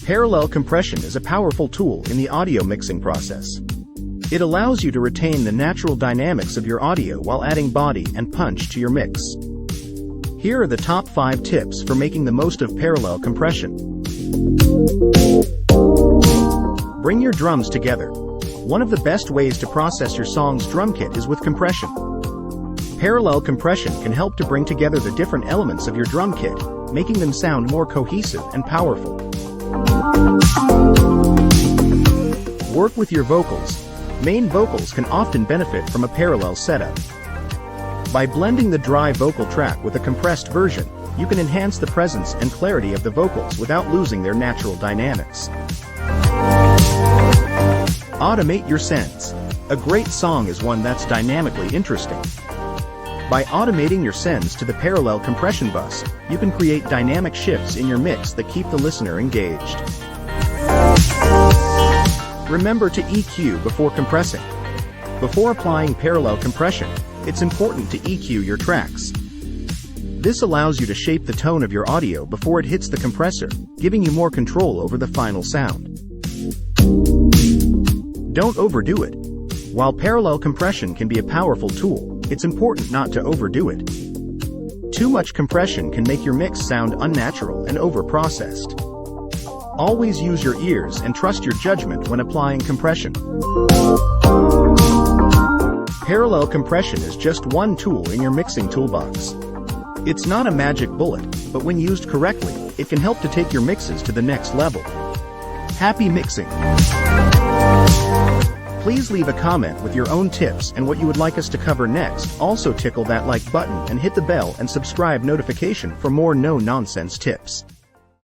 Parallel compression is a powerful tool in the audio mixing process. It allows you to retain the natural dynamics of your audio while adding body and punch to your mix. Here are the top 5 tips for making the most of parallel compression. Bring your drums together. One of the best ways to process your song's drum kit is with compression. Parallel compression can help to bring together the different elements of your drum kit, making them sound more cohesive and powerful. Work with your vocals. Main vocals can often benefit from a parallel setup. By blending the dry vocal track with a compressed version, you can enhance the presence and clarity of the vocals without losing their natural dynamics. Automate your sends. A great song is one that's dynamically interesting. By automating your sends to the parallel compression bus, you can create dynamic shifts in your mix that keep the listener engaged. Remember to EQ before compressing. Before applying parallel compression, it's important to EQ your tracks. This allows you to shape the tone of your audio before it hits the compressor, giving you more control over the final sound. Don't overdo it. While parallel compression can be a powerful tool, it's important not to overdo it. Too much compression can make your mix sound unnatural and over-processed. Always use your ears and trust your judgment when applying compression. Parallel compression is just one tool in your mixing toolbox. It's not a magic bullet, but when used correctly, it can help to take your mixes to the next level. Happy mixing! Please leave a comment with your own tips and what you would like us to cover next. Also tickle that like button and hit the bell and subscribe notification for more no-nonsense tips.